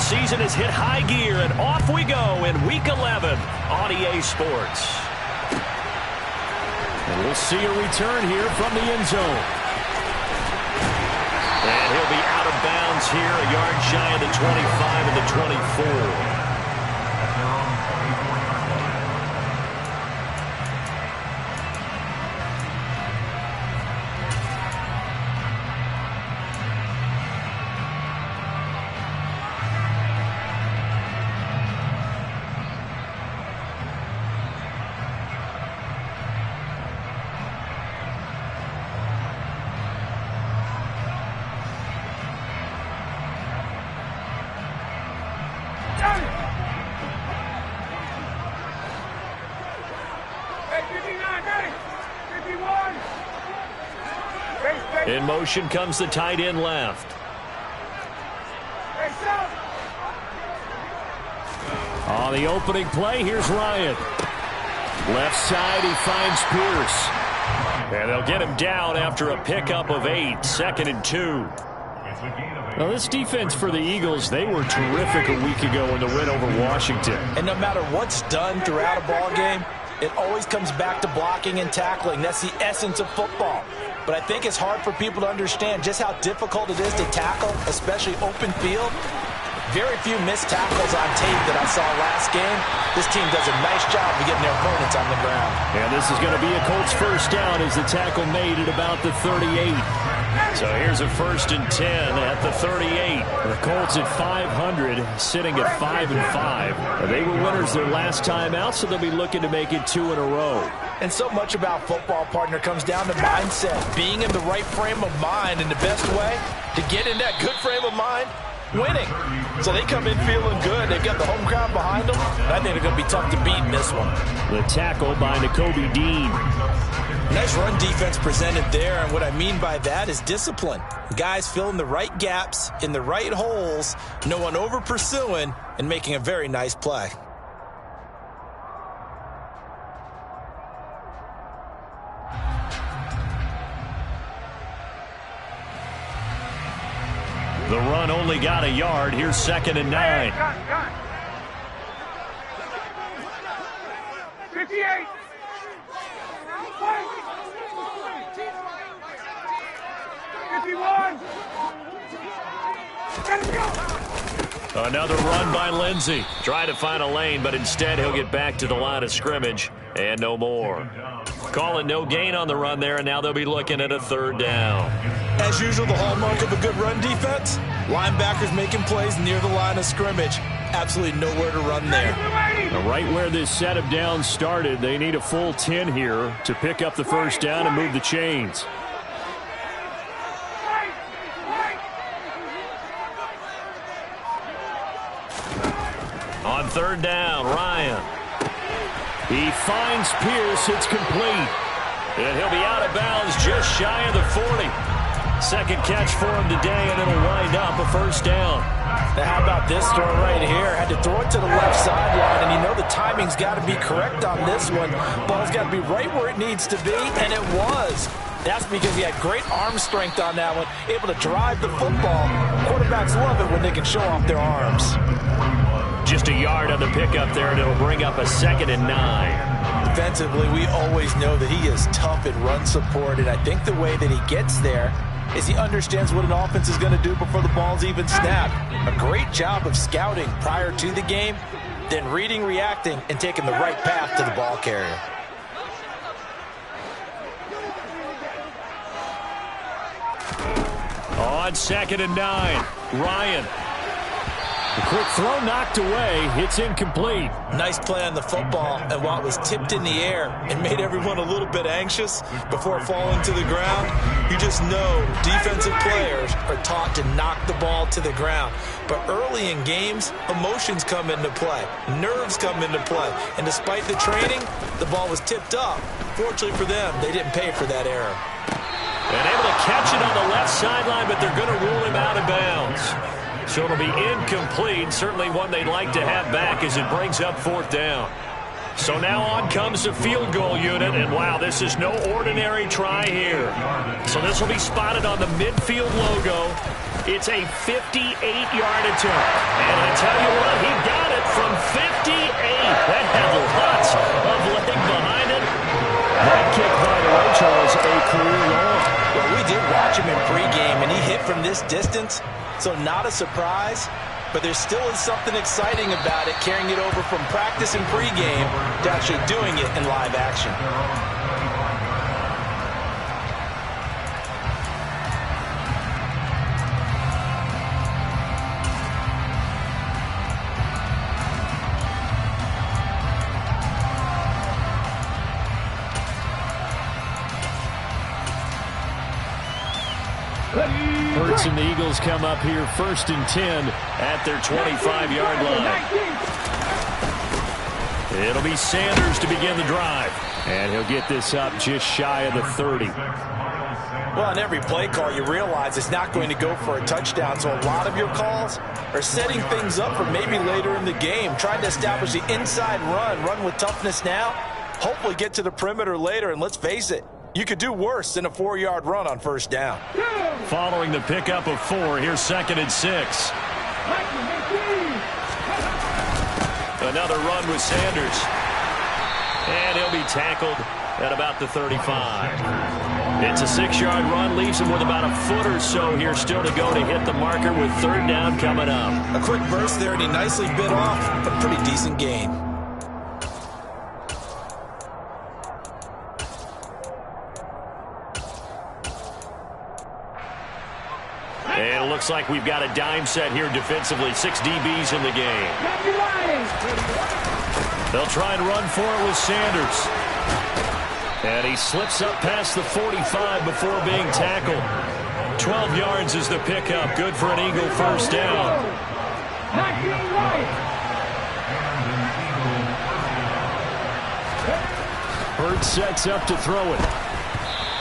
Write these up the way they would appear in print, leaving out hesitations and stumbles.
season has hit high gear, and off we go in Week 11 on EA Sports. And we'll see a return here from the end zone. And he'll be out of bounds here, a yard shy of the 25 and the 24. In motion comes the tight end left. On the opening play, here's Ryan. Left side, he finds Pierce. And they'll get him down after a pickup of 8, 2nd and 2. Now, this defense for the Eagles, they were terrific a week ago in the win over Washington. And no matter what's done throughout a ball game, it always comes back to blocking and tackling. That's the essence of football. But I think it's hard for people to understand just how difficult it is to tackle, especially open field. Very few missed tackles on tape that I saw last game. This team does a nice job of getting their opponents on the ground. And this is going to be a Colts first down as the tackle made at about the 38. So here's a 1st and 10 at the 38. The Colts at 500, sitting at 5-5. They were winners their last time out, so they'll be looking to make it 2 in a row. And so much about football, partner, comes down to mindset. Being in the right frame of mind, and the best way to get in that good frame of mind, winning. So they come in feeling good. They've got the home crowd behind them. I think they're going to be tough to beat in this one. The tackle by Nakobe Dean. Nice run defense presented there, and what I mean by that is discipline. Guys filling the right gaps in the right holes, no one over pursuing, and making a very nice play. The run only got a yard. Here's 2nd and 9. 58. Another run by Lindsey. Trying to find a lane, but instead he'll get back to the line of scrimmage and no more. Calling no gain on the run there, and now they'll be looking at a 3rd down. As usual, the hallmark of a good run defense, linebackers making plays near the line of scrimmage. Absolutely nowhere to run there. Now, right where this set of downs started, they need a full 10 here to pick up the 1st down and move the chains. On 3rd down, Ryan. He finds Pierce. It's complete. And he'll be out of bounds just shy of the 40. Second catch for him today, and it'll wind up a 1st down. Now, how about this throw right here? Had to throw it to the left sideline, and you know the timing's got to be correct on this one. Ball's got to be right where it needs to be, and it was. That's because he had great arm strength on that one, able to drive the football. Quarterbacks love it when they can show off their arms. Just a yard on the pickup there, and it'll bring up a 2nd and 9. Defensively, we always know that he is tough in run support, and I think the way that he gets there is he understands what an offense is going to do before the ball's even snapped. A great job of scouting prior to the game, then reading, reacting, and taking the right path to the ball carrier. On 2nd and 9, Ryan. The quick throw knocked away. It's incomplete. Nice play on the football, and while it was tipped in the air, it made everyone a little bit anxious before falling to the ground. You just know defensive players are taught to knock the ball to the ground. But early in games, emotions come into play. Nerves come into play. And despite the training, the ball was tipped up. Fortunately for them, they didn't pay for that error. And able to catch it on the left sideline, but they're going to rule him out of bounds. So it'll be incomplete. Certainly one they'd like to have back as it brings up 4th down. So now on comes the field goal unit, and wow, this is no ordinary try here. So this will be spotted on the midfield logo. It's a 58-yard attempt. And I tell you what, he got it from 58. That had lots of leg behind it. That kick, by the way, Charles, a career long. Well, we did watch him in pregame, and he hit from this distance, so not a surprise. But there still is something exciting about it, carrying it over from practice and pregame to actually doing it in live action. Hurts and the Eagles come up here 1st and 10 at their 25-yard line. It'll be Sanders to begin the drive. And he'll get this up just shy of the 30. Well, on every play call, you realize it's not going to go for a touchdown. So a lot of your calls are setting things up for maybe later in the game, trying to establish the inside run with toughness now, hopefully get to the perimeter later. And let's face it, you could do worse than a 4-yard run on 1st down. Following the pickup of 4, here's 2nd and 6. Another run with Sanders. And he'll be tackled at about the 35. It's a 6-yard run, leaves him with about a foot or so here still to go to hit the marker with 3rd down coming up. A quick burst there, and he nicely bit off a pretty decent gain. And it looks like we've got a dime set here defensively. 6 DBs in the game. They'll try and run for it with Sanders. And he slips up past the 45 before being tackled. 12 yards is the pickup. Good for an Eagle 1st down. Hurts sets up to throw it.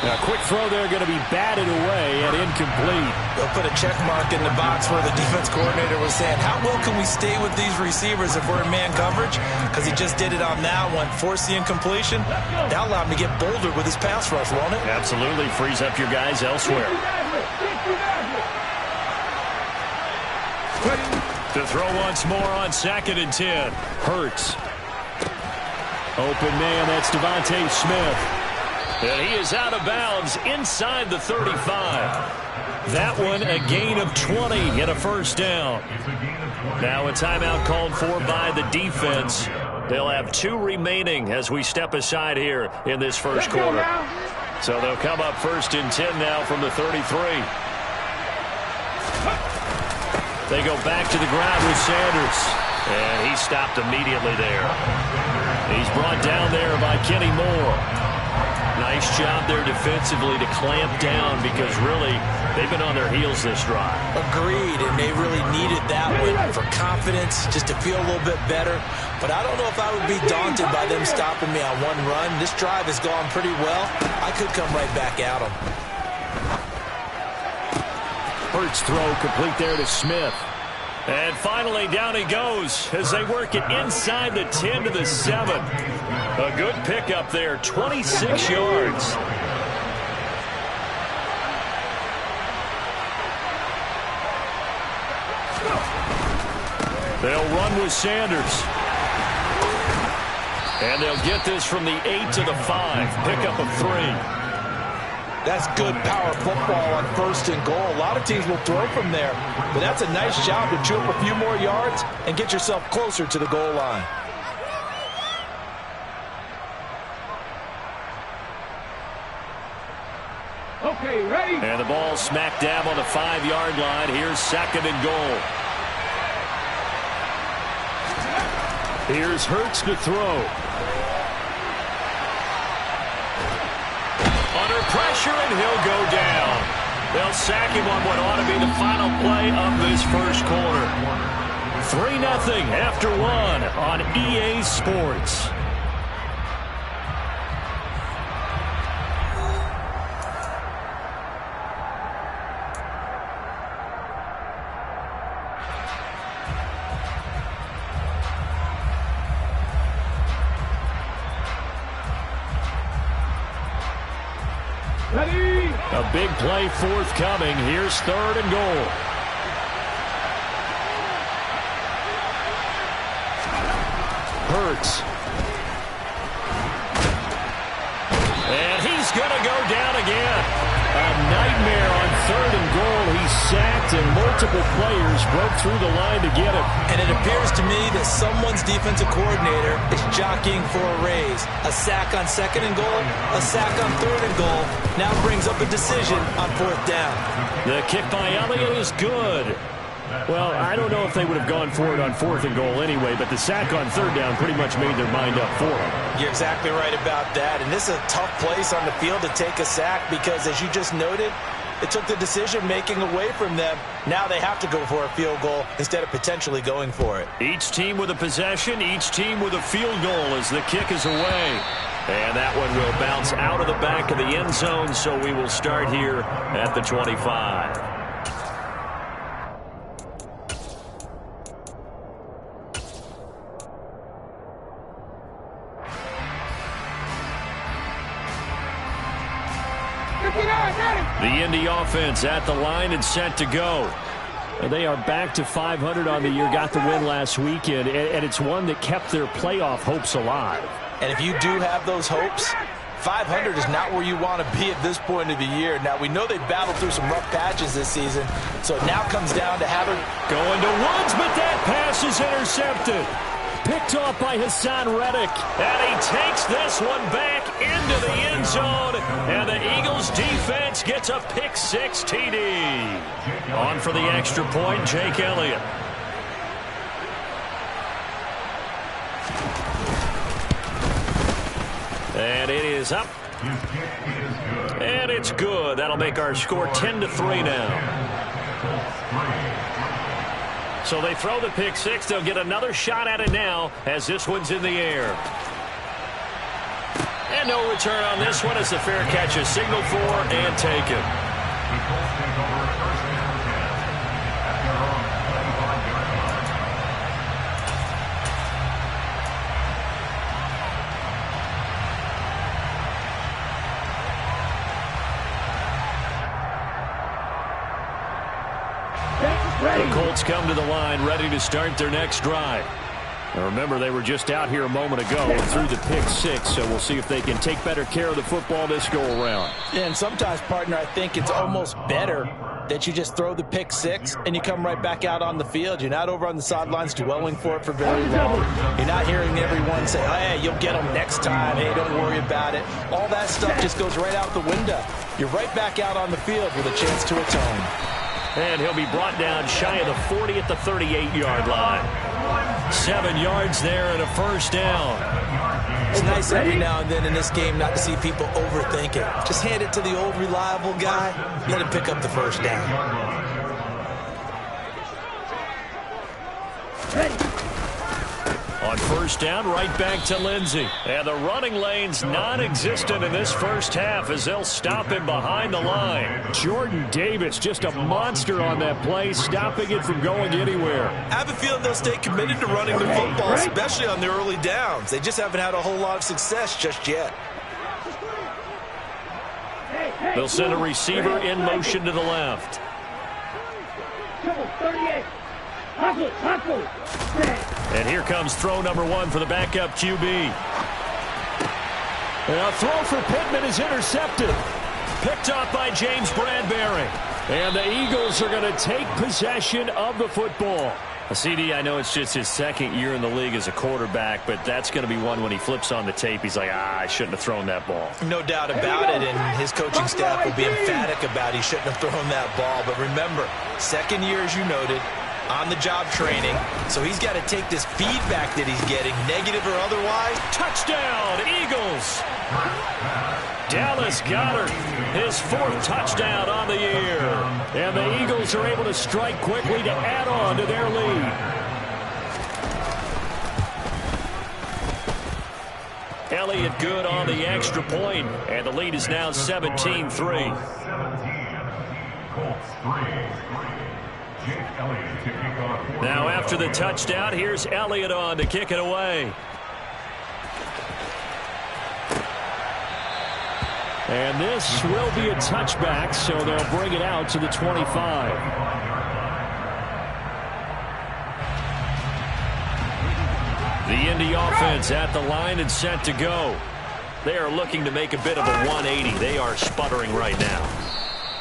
A quick throw there, going to be batted away and incomplete. They'll put a check mark in the box where the defense coordinator was saying, how well can we stay with these receivers if we're in man coverage? Because he just did it on that one, forced the incompletion. That allowed him to get bolder with his pass rush, won't it? Absolutely, frees up your guys elsewhere. To throw once more on 2nd and 10. Hurts. Open man, that's Devontae Smith. And he is out of bounds inside the 35. That one a gain of 20 and a 1st down. Now a timeout called for by the defense. They'll have 2 remaining as we step aside here in this 1st quarter. So they'll come up 1st and 10 now from the 33. They go back to the ground with Sanders. And he's stopped immediately there. He's brought down there by Kenny Moore. Nice job there defensively to clamp down because really they've been on their heels this drive. Agreed, and they really needed that one for confidence, just to feel a little bit better. But I don't know if I would be daunted by them stopping me on one run. This drive has gone pretty well. I could come right back at them. Hurts throw complete there to Smith. And finally down he goes as they work it inside the 10 to the 7. A good pickup there, 26 yards. They'll run with Sanders. And they'll get this from the 8 to the 5. Pickup of 3. That's good power football on 1st and goal. A lot of teams will throw from there, but that's a nice job to chew up a few more yards and get yourself closer to the goal line. Okay, ready? And the ball smack dab on the 5-yard line. Here's 2nd and goal. Here's Hurts to throw. Under pressure, and he'll go down. They'll sack him on what ought to be the final play of this 1st quarter. 3-0 after 1 on EA Sports. Ready? A big play forthcoming. Here's 3rd and goal. hurts. And he's going to go down again. A nightmare on 3rd and goal. He's sacked, and multiple players broke through the line to get him. And it appears to me that someone's defensive coordinator is jockeying for a raise. A sack on 2nd and goal, a sack on 3rd and goal. Now brings up a decision on 4th down. The kick by Elliott is good. Well, I don't know if they would have gone for it on 4th and goal anyway, but the sack on 3rd down pretty much made their mind up for them. You're exactly right about that. And this is a tough place on the field to take a sack because, as you just noted, it took the decision-making away from them. Now they have to go for a field goal instead of potentially going for it. Each team with a possession, each team with a field goal as the kick is away. And that one will bounce out of the back of the end zone, so we will start here at the 25. The Indy offense at the line and set to go. They are back to 500 on the year, got the win last weekend, and it's one that kept their playoff hopes alive. And if you do have those hopes, 500 is not where you want to be at this point of the year. Now, we know they've battled through some rough patches this season, so it now comes down to having... Going to Woods, but that pass is intercepted. Picked off by Hassan Reddick. And he takes this one back into the end zone. And the Eagles defense gets a pick-6 TD. On for the extra point, Jake Elliott. And it is up. And it's good. That'll make our score 10-3 now. So they throw the pick-6. They'll get another shot at it now as this one's in the air. And no return on this one as the fair catch is signaled for and taken. The Colts come to the line, ready to start their next drive. Now remember, they were just out here a moment ago and threw the pick-6, so we'll see if they can take better care of the football this go-around. Yeah, and sometimes, partner, I think it's almost better that you just throw the pick-6 and you come right back out on the field. You're not over on the sidelines dwelling for it for very long. You're not hearing everyone say, oh, hey, you'll get them next time. Hey, don't worry about it. All that stuff just goes right out the window. You're right back out on the field with a chance to atone. And he'll be brought down shy of the 40 at the 38-yard line. 7 yards there and a first down. It's nice every now and then in this game not to see people overthink it. Just hand it to the old reliable guy. Let him pick up the first down. On first down, right back to Lindsey. And the running lane's non-existent in this first half as they'll stop him behind the line. Jordan Davis, just a monster on that play, stopping it from going anywhere. I have a feeling they'll stay committed to running the football, especially on the early downs. They just haven't had a whole lot of success just yet. They'll send a receiver in motion to the left. 38. And here comes throw number 1 for the backup QB. And a throw for Pittman is intercepted. Picked off by James Bradbury. And the Eagles are going to take possession of the football. CD, I know it's just his second year in the league as a quarterback, but that's going to be one when he flips on the tape. He's like, I shouldn't have thrown that ball. No doubt about it, and his coaching staff will be emphatic about he shouldn't have thrown that ball. But remember, second year, as you noted, on-the-job training, so he's got to take this feedback that he's getting, negative or otherwise. Touchdown, Eagles! Dallas Goedert, his 4th touchdown on the year. And the Eagles are able to strike quickly to add on to their lead. Elliott good on the extra point, and the lead is now 17-3. Now after the touchdown, here's Elliott on to kick it away. And this will be a touchback, so they'll bring it out to the 25. The Indy offense at the line and set to go. They are looking to make a bit of a 180. They are sputtering right now.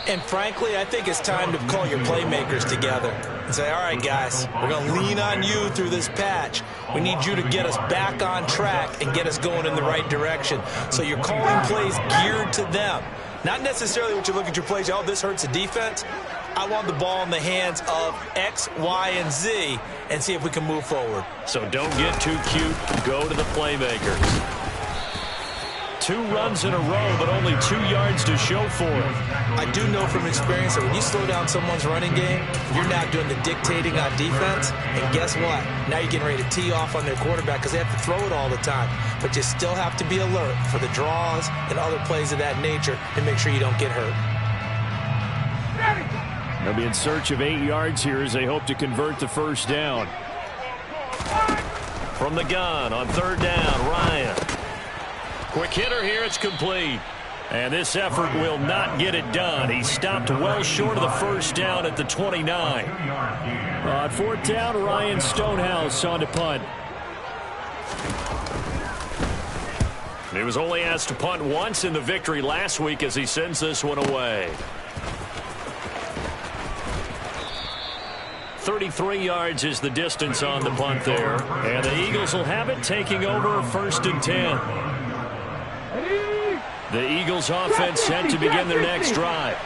And frankly, I think it's time to call your playmakers together and say, all right, guys, we're going to lean on you through this patch. We need you to get us back on track and get us going in the right direction. So you're calling plays geared to them. Not necessarily what you look at your plays, oh, this hurts the defense. I want the ball in the hands of X, Y, and Z and see if we can move forward. So don't get too cute. Go to the playmakers. 2 runs in a row, but only 2 yards to show for it. I do know from experience that when you slow down someone's running game, you're not doing the dictating on defense. And guess what? Now you're getting ready to tee off on their quarterback because they have to throw it all the time. But you still have to be alert for the draws and other plays of that nature and make sure you don't get hurt. They'll be in search of 8 yards here as they hope to convert the first down. From the gun on 3rd down, Ryan. Quick hitter here, it's complete. And this effort will not get it done. He stopped well short of the first down at the 29. On 4th down, Ryan Stonehouse on to punt. He was only asked to punt once in the victory last week as he sends this one away. 33 yards is the distance on the punt there. And the Eagles will have it, taking over 1st and 10. The Eagles offense set to begin their next drive.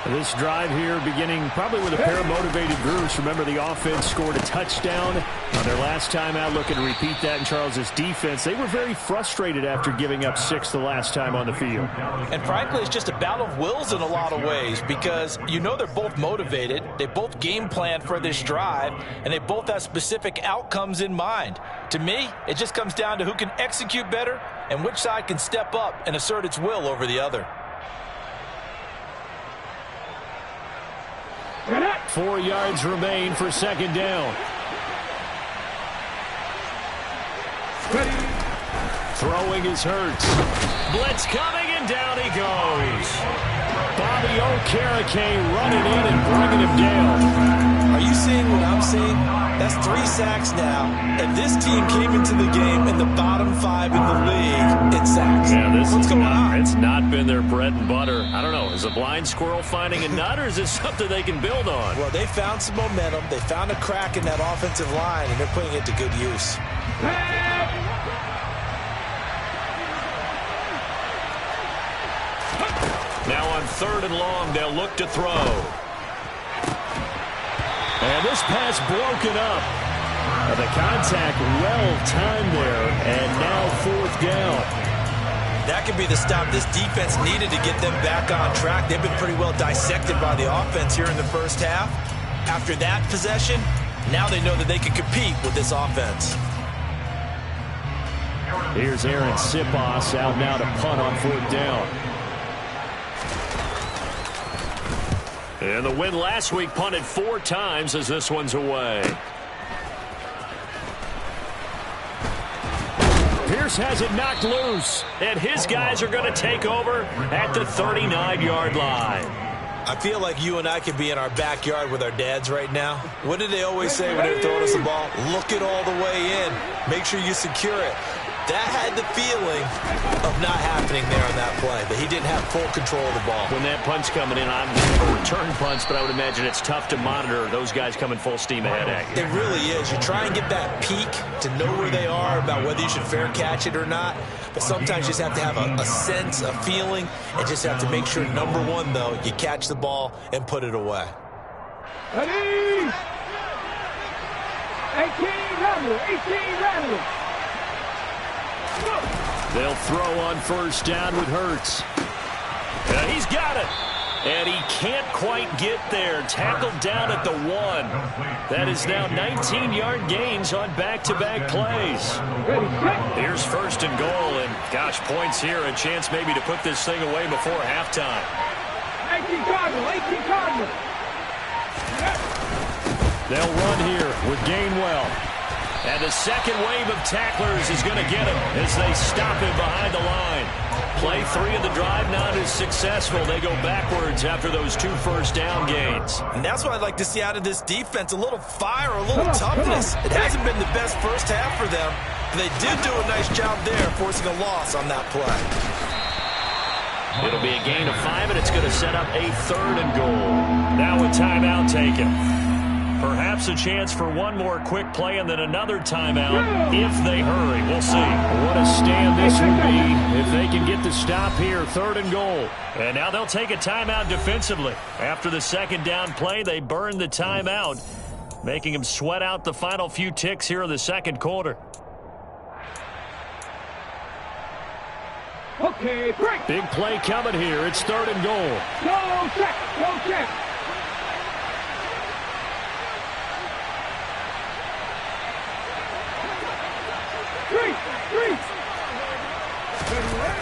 This drive here beginning probably with a pair of motivated Bruce. Remember, the offense scored a touchdown on their last time out. Looking to repeat that in Charles's defense. They were very frustrated after giving up 6 the last time on the field. And frankly, it's just a battle of wills in a lot of ways because you know they're both motivated. They both game plan for this drive, and they both have specific outcomes in mind. To me, it just comes down to who can execute better and which side can step up and assert its will over the other. 4 yards remain for 2nd down. Throwing is Hurts. Blitz coming, and down he goes. Bobby Okereke running in and bringing him down. Are you seeing what I'm seeing? That's 3 sacks now, and this team came into the game in the bottom 5 in the league in sacks. Yeah, What's going on? It's not been their bread and butter. I don't know. Is a blind squirrel finding a nut, or is it something they can build on? Well, they found some momentum. They found a crack in that offensive line, and they're putting it to good use. Now on 3rd and long, they'll look to throw. And this pass broken up. The contact well-timed there, and now 4th down. That could be the stop this defense needed to get them back on track. They've been pretty well dissected by the offense here in the first half. After that possession, now they know that they can compete with this offense. Here's Aaron Siposs out now to punt on 4th down. And the win last week punted 4 times as this one's away. Pierce has it knocked loose, and his guys are going to take over at the 39-yard line. I feel like you and I could be in our backyard with our dads right now. What did they always say when they were throwing us the ball? Look it all the way in. Make sure you secure it. That had the feeling of not happening there on that play, that he didn't have full control of the ball. When that punch coming in, I'm a return punch, but I would imagine it's tough to monitor those guys coming full steam ahead at you. It really is. You try and get that peek to know where they are about whether you should fair catch it or not, but sometimes you just have to have a sense, a feeling, and just have to make sure, number one, though, you catch the ball and put it away. Ready? 18 Rattler. They'll throw on 1st down with Hurts. He's got it. And he can't quite get there. Tackled down at the 1. That is now 19-yard gains on back-to-back plays. Here's 1st and goal. And, gosh, points here. A chance maybe to put this thing away before halftime. 18 Cardinal. They'll run here with Gainwell. And the second wave of tacklers is going to get him as they stop him behind the line. Play 3 of the drive not as successful. They go backwards after those 2 first down gains. And that's what I'd like to see out of this defense, a little fire, a little toughness. It hasn't been the best first half for them, They did do a nice job there, forcing a loss on that play. It'll be a gain of 5, and it's going to set up a 3rd and goal. Now a timeout taken. Perhaps a chance for one more quick play and then another timeout if they hurry. We'll see. What a stand this would be if they can get the stop here. 3rd and goal. And now they'll take a timeout defensively. After the second down play, they burn the timeout, making them sweat out the final few ticks here in the second quarter. Okay, break. Big play coming here. It's 3rd and goal. Go check. Go check.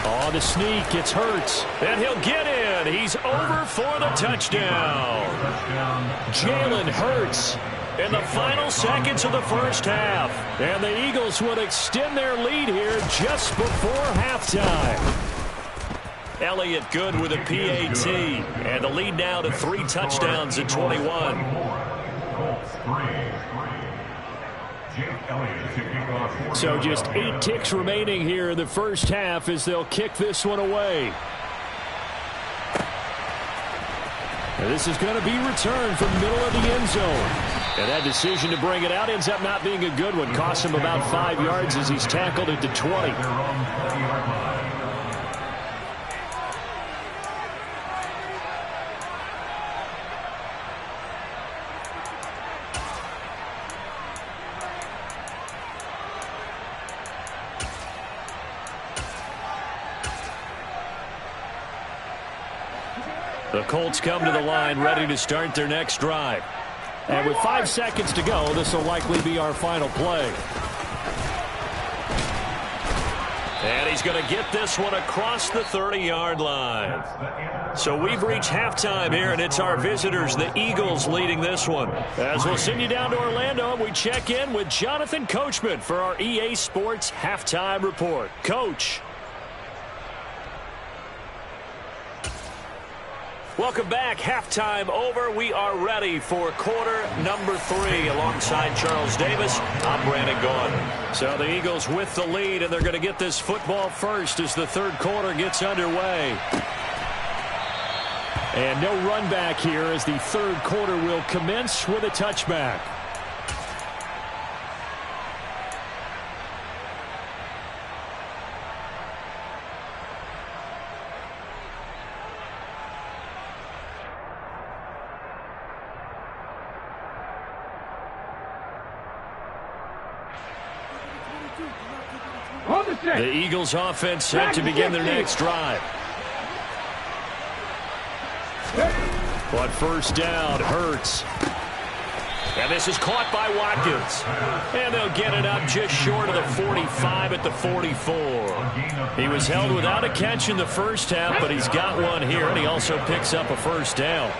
On the sneak, it's Hurts. And he'll get in. He's over for the touchdown. Jalen Hurts in the final seconds of the first half. And the Eagles would extend their lead here just before halftime. Elliott good with a PAT. And the lead now to 3 touchdowns at 21. So just 8 ticks remaining here in the first half as they'll kick this one away. And this is going to be returned from the middle of the end zone. And that decision to bring it out ends up not being a good one. Costs him about 5 yards as he's tackled at the 20. The Colts come to the line ready to start their next drive. And with 5 seconds to go, this will likely be our final play. And he's going to get this one across the 30-yard line. So we've reached halftime here, and it's our visitors, the Eagles, leading this one. As we'll send you down to Orlando, we check in with Jonathan Coachman for our EA Sports Halftime Report. Coach. Welcome back. Halftime over. We are ready for quarter number 3 alongside Charles Davis. I'm Brandon Gaudin. So the Eagles with the lead, and they're going to get this football first as the third quarter gets underway. And no run back here as the third quarter will commence with a touchback. The Eagles offense set to begin their next drive. But first down, Hurts. And this is caught by Watkins. And they'll get it up just short of the 45 at the 44. He was held without a catch in the first half, but he's got one here, and he also picks up a first down.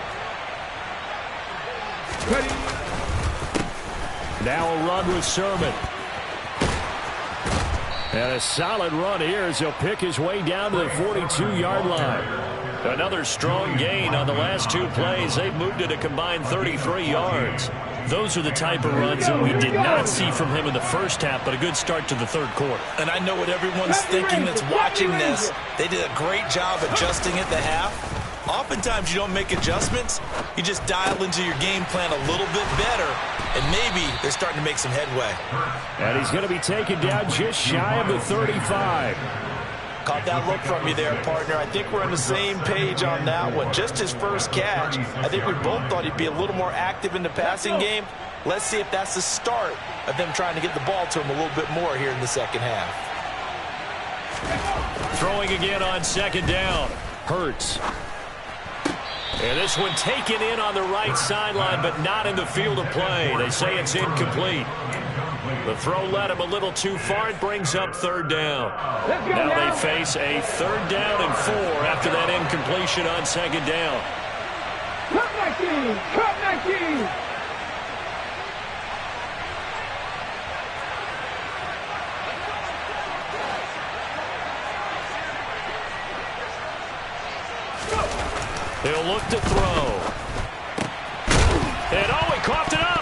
Now a run with Sermon. And a solid run here as he'll pick his way down to the 42-yard line. Another strong gain on the last 2 plays. They've moved it a combined 33 yards. Those are the type of runs that we did not see from him in the first half, but a good start to the third quarter. And I know what everyone's thinking that's watching this. They did a great job adjusting at the half. Oftentimes you don't make adjustments. You just dial into your game plan a little bit better, and maybe they're starting to make some headway. And he's going to be taken down just shy of the 35. Caught that look from you there, partner. I think we're on the same page on that one. Just his first catch. I think we both thought he'd be a little more active in the passing game. Let's see if that's the start of them trying to get the ball to him a little bit more here in the second half. Throwing again on second down. Hurts. And this one taken in on the right sideline, but not in the field of play. They say it's incomplete. The throw led him a little too far. It brings up third down. Now they face a 3rd down and 4 after that incompletion on second down. Cut 19! Cut 19! He'll look to throw. And oh, he coughed it up.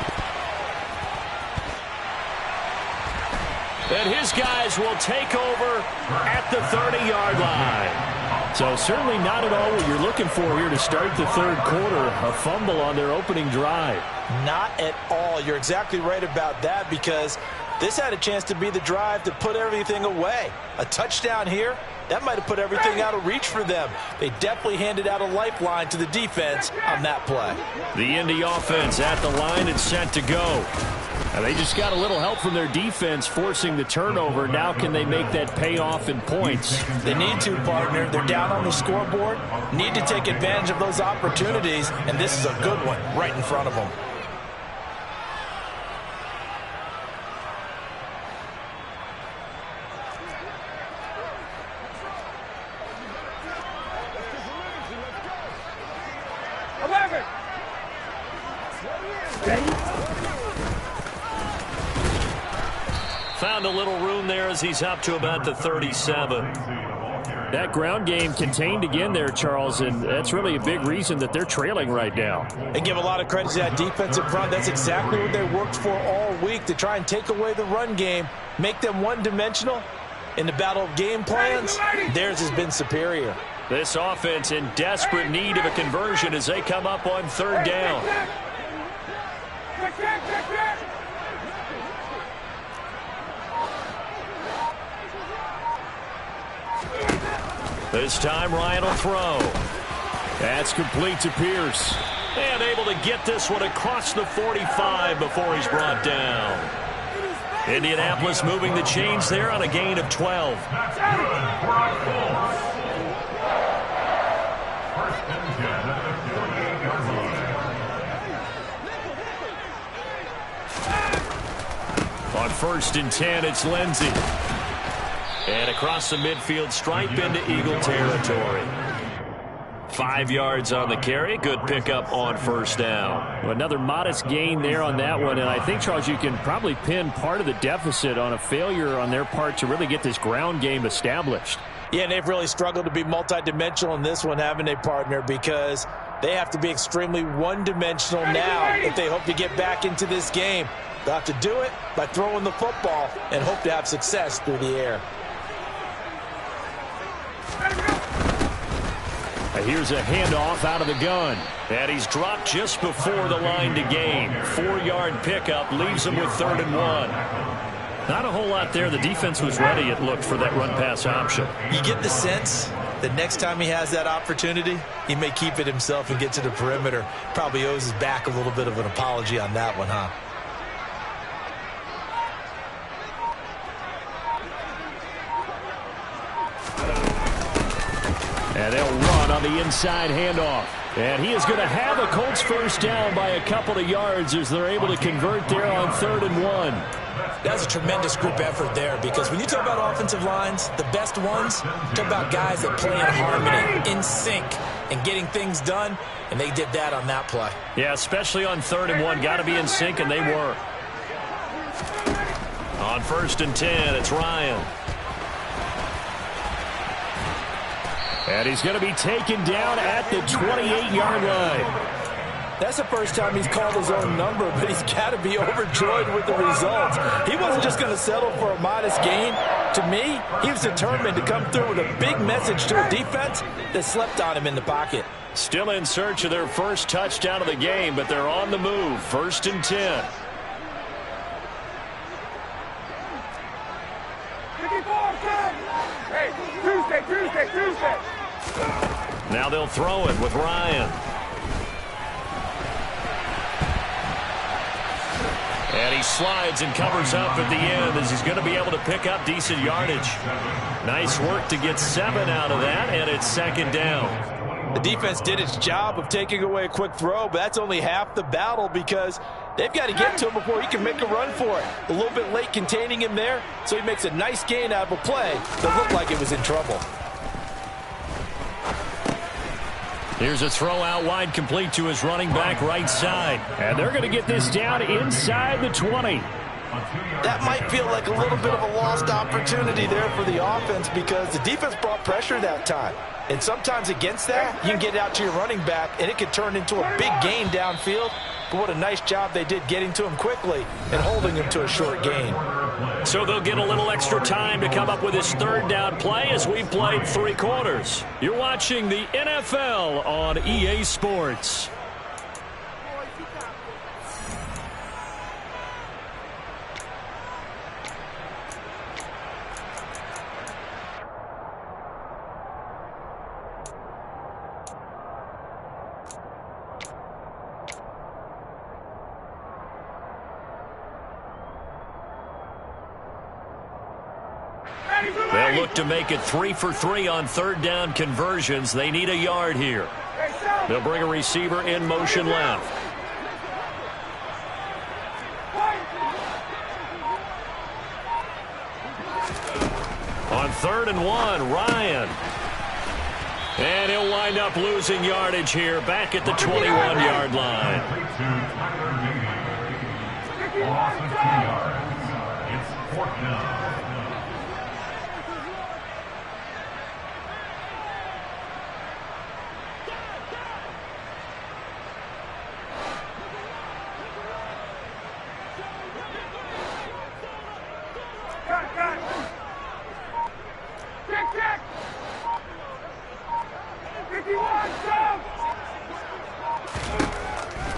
And his guys will take over at the 30-yard line. So certainly not at all what you're looking for here to start the third quarter. A fumble on their opening drive. Not at all. You're exactly right about that, because this had a chance to be the drive to put everything away. A touchdown here, that might have put everything out of reach for them. They definitely handed out a lifeline to the defense on that play. The Indy offense at the line and set to go. And they just got a little help from their defense forcing the turnover. Now can they make that pay off in points? They need to, partner. They're down on the scoreboard. Need to take advantage of those opportunities, and this is a good one right in front of them. Found a little room there as he's up to about the 37. That ground game contained again there, Charles, and that's really a big reason that they're trailing right now. They give a lot of credit to that defensive front. That's exactly what they worked for all week, to try and take away the run game, make them one-dimensional. In the battle of game plans, theirs has been superior. This offense in desperate need of a conversion as they come up on third down. This time Ryan will throw. That's complete to Pierce. And able to get this one across the 45 before he's brought down. Indianapolis moving the chains there on a gain of 12. On 1st and 10, it's Lindsey. And across the midfield stripe into Eagle territory. 5 yards on the carry. Good pickup on 1st down. Another modest gain there on that one. And I think, Charles, you can probably pin part of the deficit on a failure on their part to really get this ground game established. Yeah, and they've really struggled to be multidimensional in this one, haven't they, partner? Because they have to be extremely one-dimensional now if they hope to get back into this game. They'll have to do it by throwing the football and hope to have success through the air. Here's a handoff out of the gun. And he's dropped just before the line to gain. 4-yard pickup leaves him with 3rd and 1. Not a whole lot there. The defense was ready, it looked, for that run-pass option. You get the sense that next time he has that opportunity, he may keep it himself and get to the perimeter. Probably owes his back a little bit of an apology on that one, huh? And they'll run on the inside handoff. And he is going to have a Colts 1st down by a couple of yards as they're able to convert there on 3rd and 1. That's a tremendous group effort there, because when you talk about offensive lines, the best ones, talk about guys that play in harmony, in sync, and getting things done, and they did that on that play. Yeah, especially on 3rd and 1. Got to be in sync, and they were. On 1st and 10, it's Ryan. And he's going to be taken down at the 28-yard line. That's the first time he's called his own number, but he's got to be overjoyed with the results. He wasn't just going to settle for a modest gain. To me, he was determined to come through with a big message to a defense that slept on him in the pocket. Still in search of their first touchdown of the game, but they're on the move. 1st and 10. Tuesday. Now they'll throw it with Ryan. And he slides and covers up at the end as he's going to be able to pick up decent yardage. Nice work to get 7 out of that, and it's 2nd down. The defense did its job of taking away a quick throw, but that's only half the battle, because they've got to get to him before he can make a run for it. A little bit late containing him there, so he makes a nice gain out of a play that looked like it was in trouble. Here's a throw out wide, complete to his running back right side. And they're going to get this down inside the 20. That might feel like a little bit of a lost opportunity there for the offense, because the defense brought pressure that time. And sometimes against that, you can get out to your running back, and it could turn into a big gain downfield. but what a nice job they did getting to him quickly and holding him to a short gain. So they'll get a little extra time to come up with his third down play as we've played 3 quarters. You're watching the NFL on EA Sports. They'll look to make it 3 for 3 on third down conversions. They need a yard here. They'll bring a receiver in motion left. On 3rd and 1, Ryan. And he'll wind up losing yardage here back at the 21-yard line. It's 4th down.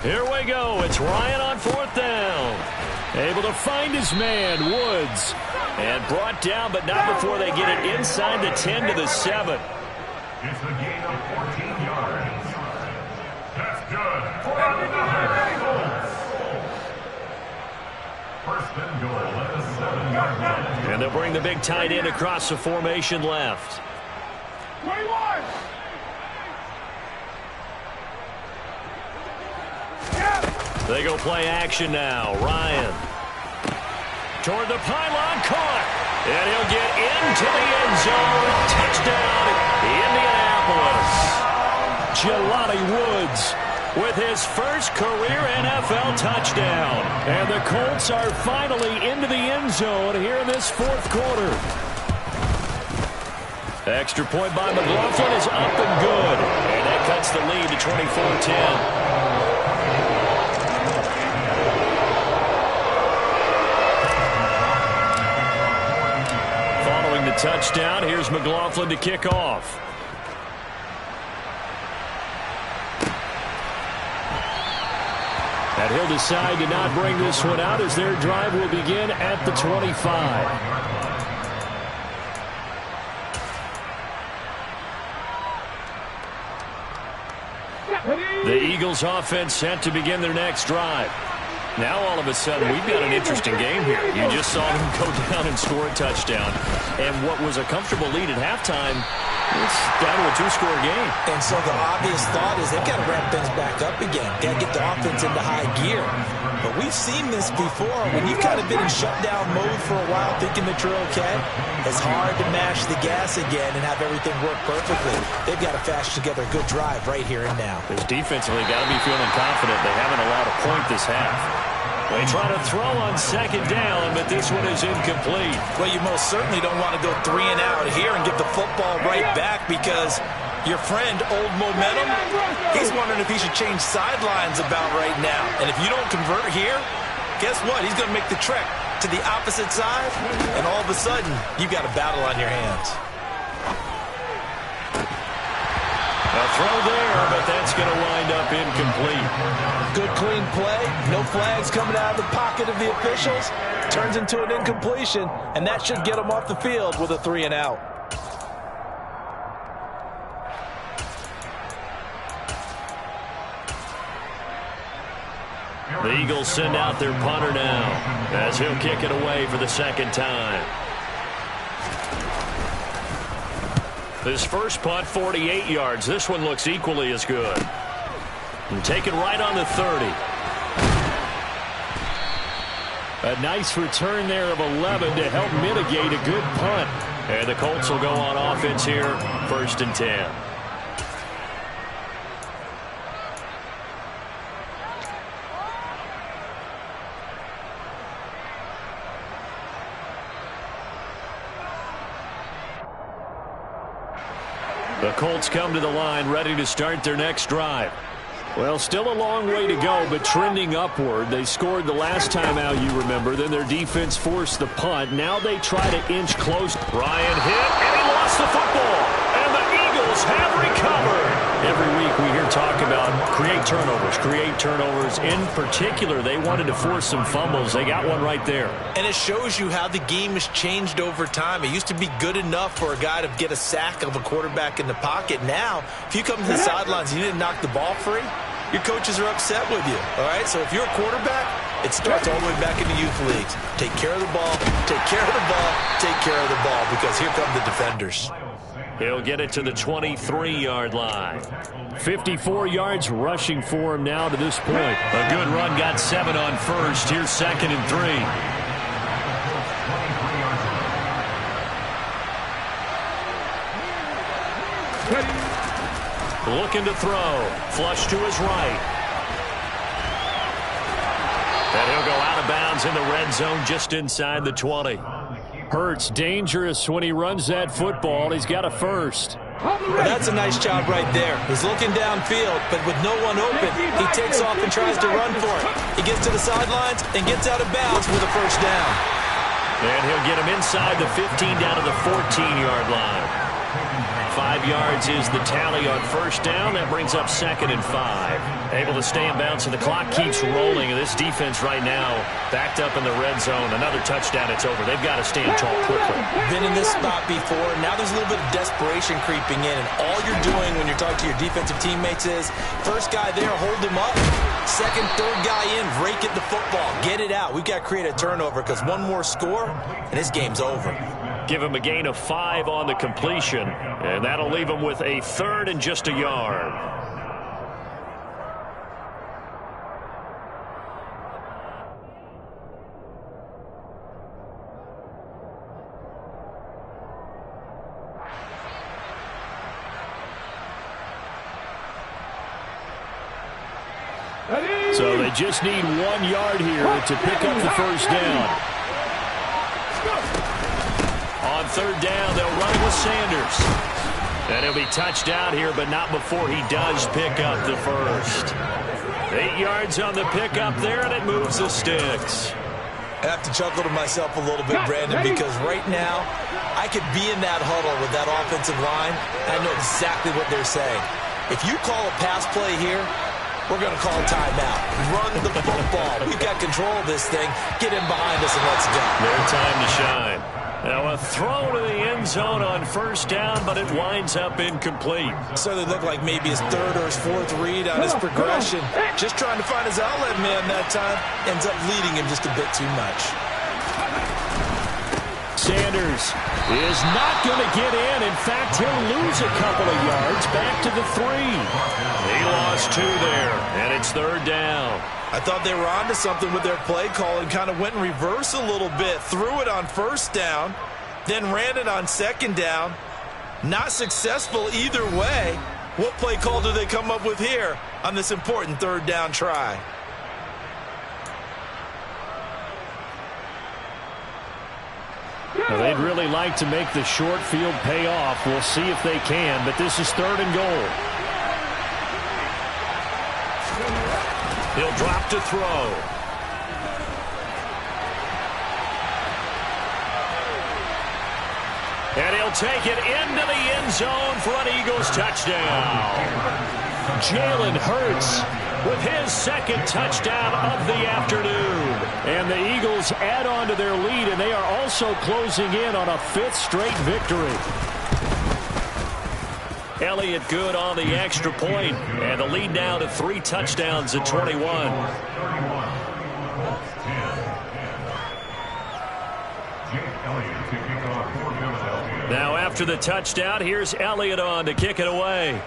Here we go. It's Ryan on 4th down. Able to find his man, Woods. And brought down, but not before they get it inside the 10 to the 7. It's a gain of 14 yards. That's good. First and goal at the 7-yard line. And they'll bring the big tight end across the formation left. 21. They go play action now. Ryan. Toward the pylon, caught. And he'll get into the end zone. Touchdown, Indianapolis. Jelani Woods with his first career NFL touchdown. And the Colts are finally into the end zone here in this 4th quarter. Extra point by McLaughlin is up and good. And that cuts the lead to 24-10. Touchdown. Here's McLaughlin to kick off. And he'll decide to not bring this one out as their drive will begin at the 25. The Eagles offense set to begin their next drive. Now all of a sudden we've got an interesting game here. You just saw them go down and score a touchdown. And what was a comfortable lead at halftime, it's down to a 2-score game. And so the obvious thought is they've got to ramp things back up again. Got to get the offense into high gear. But we've seen this before. When you've kind of been in shutdown mode for a while thinking that you're okay, it's hard to mash the gas again and have everything work perfectly. They've got to fashion together a good drive right here and now. Because defensively, got to be feeling confident. They haven't allowed a point this half. They try to throw on 2nd down, but this one is incomplete. Well, you most certainly don't want to go 3 and out here and give the football right back because your friend, Old Momentum, he's wondering if he should change sidelines about right now. And if you don't convert here, guess what? He's going to make the trek to the opposite side, and all of a sudden, you've got a battle on your hands. A throw there, but that's going to wind up incomplete. Good clean play. No flags coming out of the pocket of the officials. Turns into an incompletion, and that should get them off the field with a 3 and out. The Eagles send out their punter now as he'll kick it away for the 2nd time. This first punt, 48 yards. This one looks equally as good. And taken right on the 30. A nice return there of 11 to help mitigate a good punt. And the Colts will go on offense here, 1st and 10. The Colts come to the line ready to start their next drive. Well, still a long way to go, but trending upward. They scored the last time out, you remember. Then their defense forced the punt. Now they try to inch close. Ryan hit, and he lost the football. And the Eagles have recovered. Every week we hear talk about create turnovers. In particular, they wanted to force some fumbles. They got one right there. And it shows you how the game has changed over time. It used to be good enough for a guy to get a sack of a quarterback in the pocket. Now, if you come to the sidelines and you didn't knock the ball free, your coaches are upset with you. All right, so if you're a quarterback, it starts all the way back in the youth leagues. Take care of the ball, take care of the ball, take care of the ball, because here come the defenders. He'll get it to the 23-yard line. 54 yards rushing for him now to this point. A good run, got 7 on first. Here's 2nd and 3. Looking to throw. Flush to his right. And he'll go out of bounds in the red zone just inside the 20. Hurts dangerous when he runs that football. He's got a first. Well, that's a nice job right there. He's looking downfield, but with no one open, he takes off and tries to run for it. He gets to the sidelines and gets out of bounds with a first down. And he'll get him inside the 15 down to the 14-yard line. 5 yards is the tally on first down. That brings up 2nd and 5. Able to stay in bounds, and the clock keeps rolling. And this defense right now backed up in the red zone. Another touchdown, it's over. They've got to stand tall quickly. Been in this spot before. Now there's a little bit of desperation creeping in. And all you're doing when you're talking to your defensive teammates is, first guy there, hold him up. Second, third guy in, rake at the football. Get it out. We've got to create a turnover, because one more score, and this game's over. Give him a gain of 5 on the completion, and that'll leave him with a 3rd and just a yard. So they just need 1 yard here to pick up the first down. On third down, they'll run it with Sanders. And he'll be touched down here, but not before he does pick up the first. 8 yards on the pickup there, and it moves the sticks. I have to chuckle to myself a little bit, Brandon, because right now I could be in that huddle with that offensive line. I know exactly what they're saying. If you call a pass play here, we're going to call a timeout. Run the football. We've got control of this thing. Get in behind us and let's go. Their time to shine. Now a throw to the end zone on first down, but it winds up incomplete. So they look like maybe his 3rd or his 4th read on his progression. Just trying to find his outlet man that time. Ends up leading him just a bit too much. Sanders is not going to get in. In fact, he'll lose a couple of yards back to the 3. He lost 2 there, and it's 3rd down. I thought they were onto something with their play call and kind of went in reverse a little bit. Threw it on first down, then ran it on 2nd down. Not successful either way. What play call do they come up with here on this important 3rd down try? Well, they'd really like to make the short field pay off. We'll see if they can, but this is 3rd and goal. He'll drop to throw. And he'll take it into the end zone for an Eagles touchdown. Jalen Hurts with his 2nd touchdown of the afternoon. And the Eagles add on to their lead, and they are also closing in on a 5th straight victory. Elliott good on the extra point, and the lead now to 3 touchdowns at 21. Now after the touchdown, here's Elliott on to kick it away.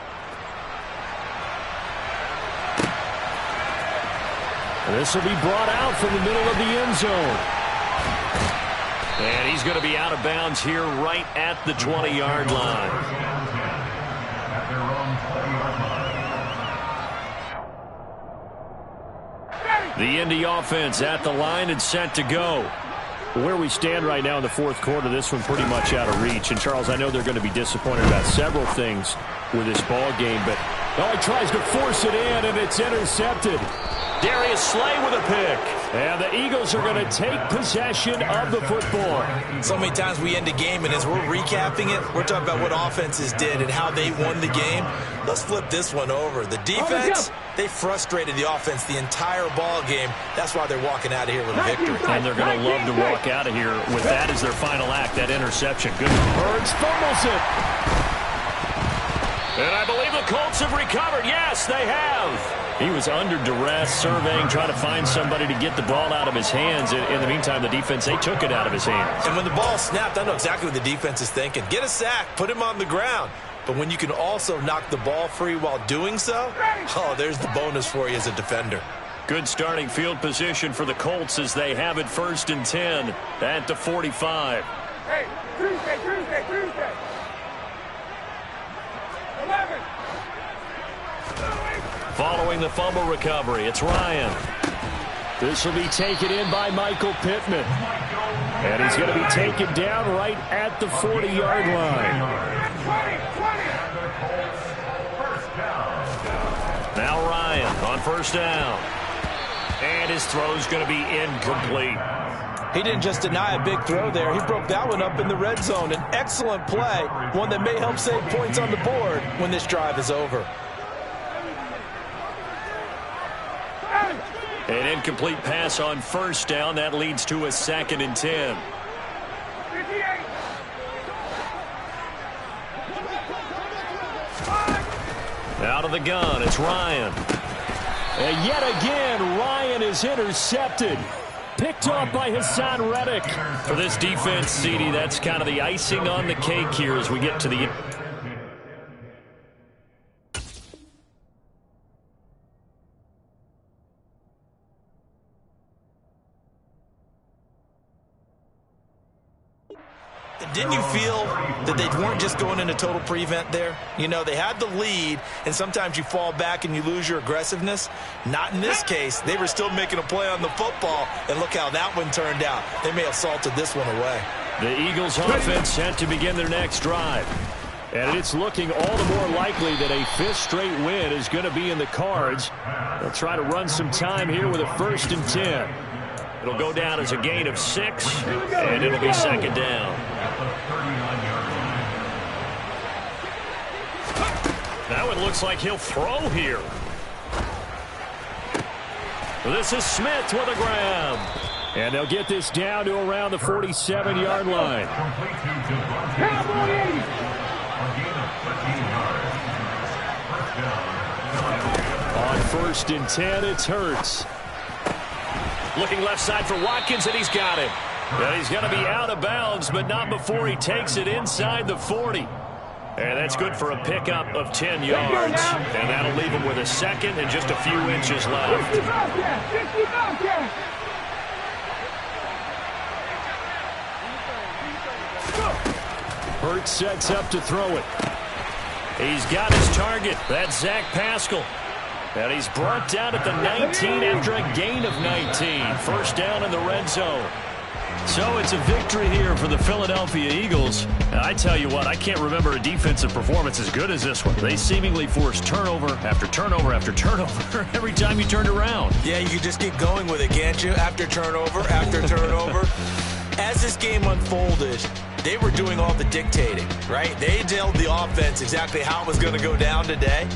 This will be brought out from the middle of the end zone. And he's going to be out of bounds here right at the 20-yard line. The Indy offense at the line and set to go. Where we stand right now in the 4th quarter, this one pretty much out of reach. And, Charles, I know they're going to be disappointed about several things with this ball game, but Oh, he tries to force it in, and it's intercepted. Darius Slay with a pick. And the Eagles are going to take possession of the football. So many times we end a game, and as we're recapping it, we're talking about what offenses did and how they won the game. Let's flip this one over. The defense, they frustrated the offense the entire ball game. That's why they're walking out of here with a victory. And they're going to love to walk out of here with that as their final act, that interception. Good. Hurts fumbles it. And I believe the Colts have recovered. Yes, they have. He was under duress, surveying, trying to find somebody to get the ball out of his hands. In the meantime, the defense, they took it out of his hands. And when the ball snapped, I know exactly what the defense is thinking. Get a sack, put him on the ground. But when you can also knock the ball free while doing so, oh, there's the bonus for you as a defender. Good starting field position for the Colts as they have it 1st and 10 at the 45. Hey, Tuesday. 11. Following the fumble recovery, it's Ryan. This will be taken in by Michael Pittman. And he's going to be taken down right at the 40-yard line. 20. Now Ryan on 1st down. And his throw's going to be incomplete. He didn't just deny a big throw there. He broke that one up in the red zone. An excellent play, one that may help save points on the board when this drive is over. An incomplete pass on 1st down. That leads to a 2nd and 10. 58. Out of the gun, it's Ryan. And yet again, Ryan is intercepted. Picked off by Hassan Reddick. For this defense, CD, that's kind of the icing on the cake here as we get to the... Didn't you feel that they weren't just going into total prevent there? You know, they had the lead, and sometimes you fall back and you lose your aggressiveness. Not in this case. They were still making a play on the football, and look how that one turned out. They may have salted this one away. The Eagles offense set to begin their next drive. And it's looking all the more likely that a 5th straight win is going to be in the cards. They'll try to run some time here with a 1st and 10. It'll go down as a gain of 6, and it'll be 2nd down. Now it looks like he'll throw here. This is Smith with a grab. And they'll get this down to around the 47-yard line. On 1st and 10, it's Hurts. Looking left side for Watkins, and he's got it. And he's going to be out of bounds, but not before he takes it inside the 40. And that's good for a pickup of 10 yards. And that'll leave him with a 2nd and just a few inches left. Hurts sets up to throw it. He's got his target. That's Zach Pascal. And he's brought down at the 19 after a gain of 19. 1st down in the red zone. So it's a victory here for the Philadelphia Eagles. And I tell you what, I can't remember a defensive performance as good as this one. They seemingly forced turnover after turnover after turnover every time you turned around. Yeah, you can just keep going with it, can't you? After turnover, after turnover. As this game unfolded, they were doing all the dictating, right? They told the offense exactly how it was going to go down today.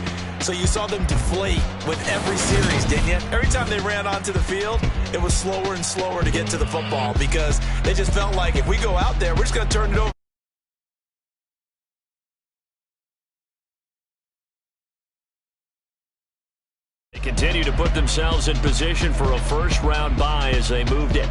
So you saw them deflate with every series, didn't you? Every time they ran onto the field, it was slower and slower to get to the football because they just felt like if we go out there, we're just going to turn it over. They continue to put themselves in position for a 1st-round bye as they move to